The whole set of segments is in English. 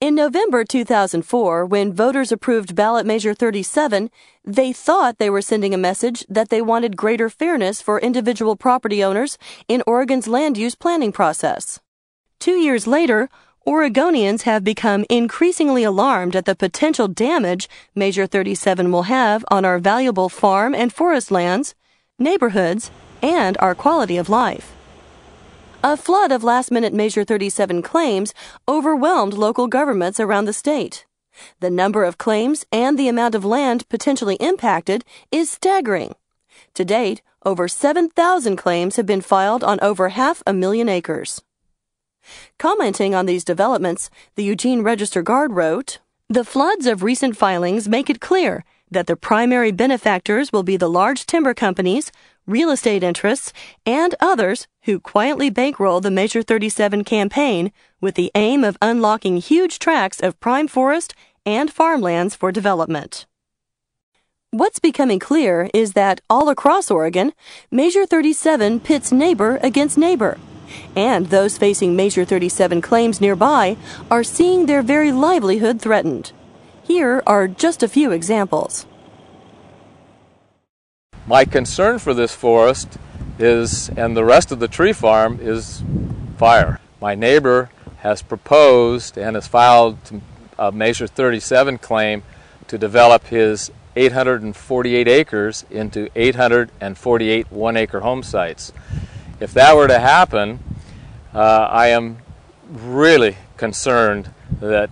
In November 2004, when voters approved ballot measure 37, they thought they were sending a message that they wanted greater fairness for individual property owners in Oregon's land use planning process. 2 years later, Oregonians have become increasingly alarmed at the potential damage Measure 37 will have on our valuable farm and forest lands, neighborhoods, and our quality of life. A flood of last-minute Measure 37 claims overwhelmed local governments around the state. The number of claims and the amount of land potentially impacted is staggering. To date, over 7,000 claims have been filed on over 500,000 acres. Commenting on these developments, the Eugene Register-Guard wrote, "The floods of recent filings make it clear that the primary benefactors will be the large timber companies, real estate interests, and others who quietly bankroll the Measure 37 campaign with the aim of unlocking huge tracts of prime forest and farmlands for development." What's becoming clear is that all across Oregon, Measure 37 pits neighbor against neighbor, and those facing Measure 37 claims nearby are seeing their very livelihood threatened. Here are just a few examples. My concern for this forest is, and the rest of the tree farm, is fire. My neighbor has proposed and has filed a Measure 37 claim to develop his 848 acres into 848 one-acre home sites. If that were to happen, I am really concerned that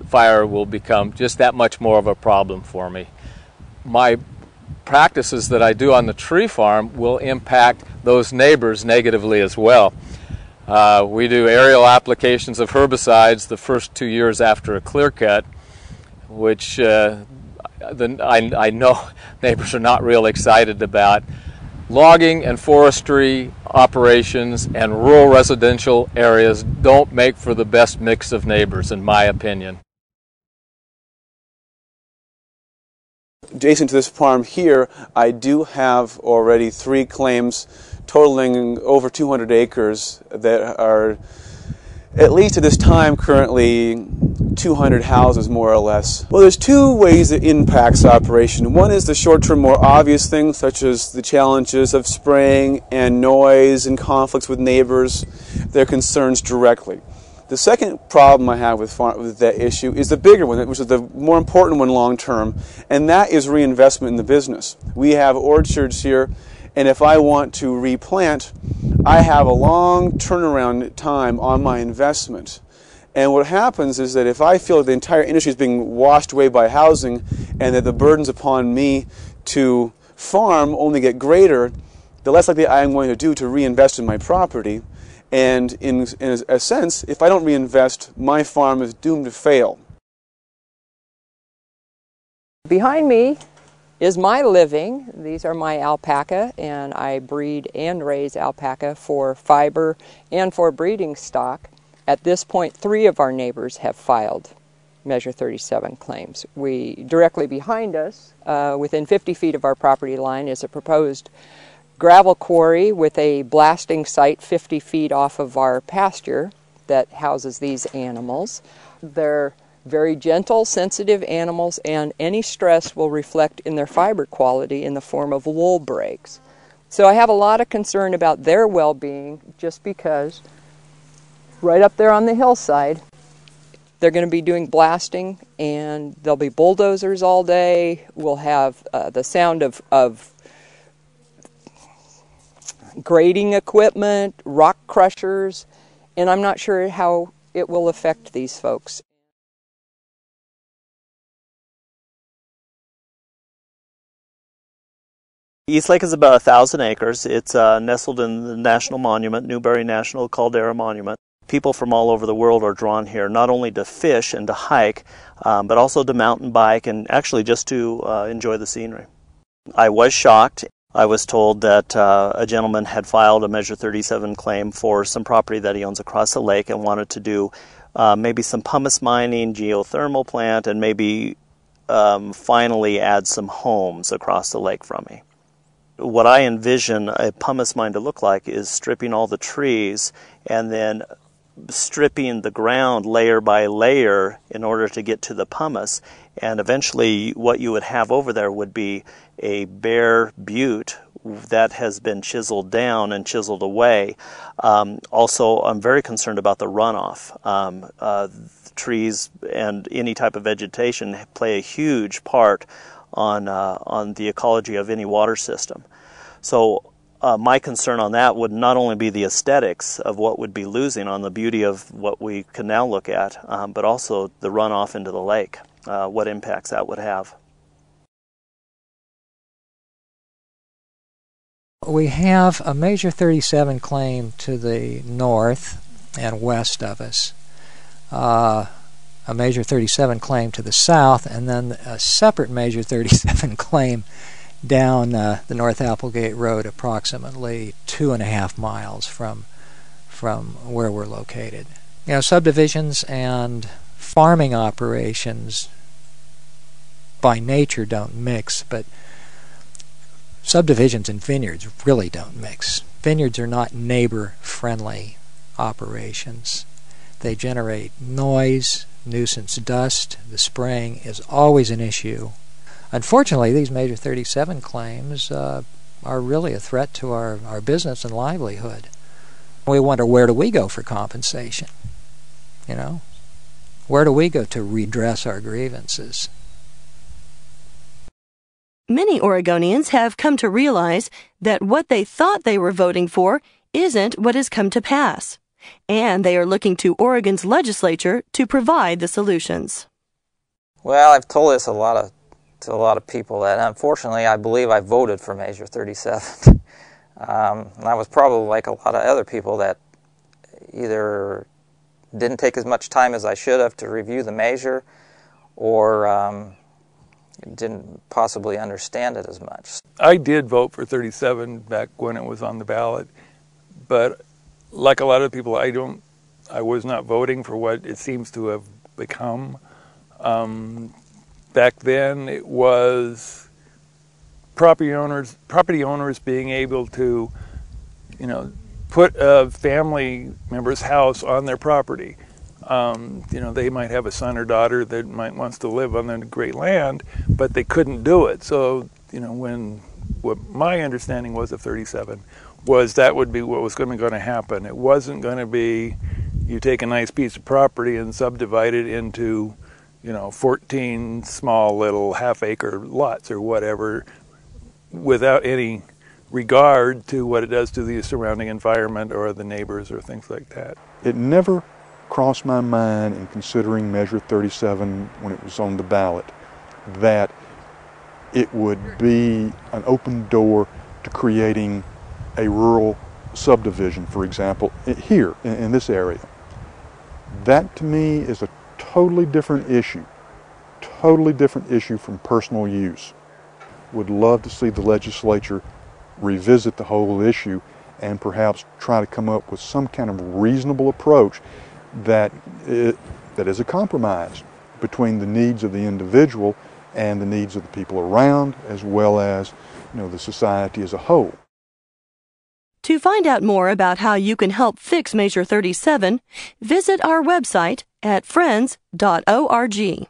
fire will become just that much more of a problem for me. My practices that I do on the tree farm will impact those neighbors negatively as well. We do aerial applications of herbicides the first 2 years after a clear cut, which I know neighbors are not real excited about. Logging and forestry operations and rural residential areas don't make for the best mix of neighbors, in my opinion. Adjacent to this farm here, I do have already 3 claims totaling over 200 acres that are, at least at this time, currently 200 houses, more or less. Well, there's 2 ways it impacts operation. One is the short-term, more obvious things, such as the challenges of spraying and noise and conflicts with neighbors, their concerns directly. The second problem I have with that issue is the bigger one, which is the more important one long-term, and that is reinvestment in the business. We have orchards here, and if I want to replant, I have a long turnaround time on my investment. And what happens is that if I feel that the entire industry is being washed away by housing and that the burdens upon me to farm only get greater, the less likely I am going to do to reinvest in my property. And in a sense, if I don't reinvest, my farm is doomed to fail. Behind me is my living. These are my alpaca, and I breed and raise alpaca for fiber and for breeding stock. At this point, 3 of our neighbors have filed Measure 37 claims. Directly behind us, within 50 feet of our property line, is a proposed gravel quarry with a blasting site 50 feet off of our pasture that houses these animals. They're very gentle, sensitive animals, and any stress will reflect in their fiber quality in the form of wool breaks. So I have a lot of concern about their well-being, just because right up there on the hillside, they're going to be doing blasting, and there'll be bulldozers all day. We'll have the sound of grading equipment, rock crushers, and I'm not sure how it will affect these folks. Eastlake is about 1,000 acres. It's nestled in the National Monument, Newberry National Caldera Monument. People from all over the world are drawn here, not only to fish and to hike, but also to mountain bike and actually just to enjoy the scenery. I was shocked. I was told that a gentleman had filed a Measure 37 claim for some property that he owns across the lake and wanted to do maybe some pumice mining, geothermal plant, and maybe finally add some homes across the lake from me. What I envision a pumice mine to look like is stripping all the trees and then stripping the ground layer by layer in order to get to the pumice, and eventually what you would have over there would be a bare butte that has been chiseled down and chiseled away. Also, I'm very concerned about the runoff. Trees and any type of vegetation play a huge part on the ecology of any water system. So my concern on that would not only be the aesthetics of what would be losing on the beauty of what we can now look at, but also the runoff into the lake, what impacts that would have. We have a Measure 37 claim to the north and west of us, a Measure 37 claim to the south, and then a separate Measure 37 claim down the North Applegate Road, approximately 2.5 miles from where we're located. You know, subdivisions and farming operations by nature don't mix, but subdivisions and vineyards really don't mix. Vineyards are not neighbor-friendly operations. They generate noise, nuisance dust. The spraying is always an issue. Unfortunately, these Measure 37 claims are really a threat to our business and livelihood. We wonder, where do we go for compensation? You know, where do we go to redress our grievances? Many Oregonians have come to realize that what they thought they were voting for isn't what has come to pass, and they are looking to Oregon's legislature to provide the solutions. Well, I've told this to a lot of people that unfortunately I believe I voted for Measure 37. And I was probably like a lot of other people that either didn't take as much time as I should have to review the measure, or didn't possibly understand it as much. I did vote for 37 back when it was on the ballot, but like a lot of people, I was not voting for what it seems to have become. Back then, it was property owners being able to, you know, put a family member's house on their property. You know, they might have a son or daughter that wants to live on the great land, but they couldn't do it. So, you know, what my understanding was of 37 was that would be what was going to happen. It wasn't going to be you take a nice piece of property and subdivide it into, you know, 14 small little half-acre lots or whatever, without any regard to what it does to the surrounding environment or the neighbors or things like that. It never crossed my mind in considering Measure 37 when it was on the ballot that it would be an open door to creating a rural subdivision, for example, here in this area. That to me is a totally different issue from personal use. Would love to see the legislature revisit the whole issue and perhaps try to come up with some kind of reasonable approach that is a compromise between the needs of the individual and the needs of the people around, as well as, you know, the society as a whole. To find out more about how you can help fix Measure 37, visit our website at friends.org.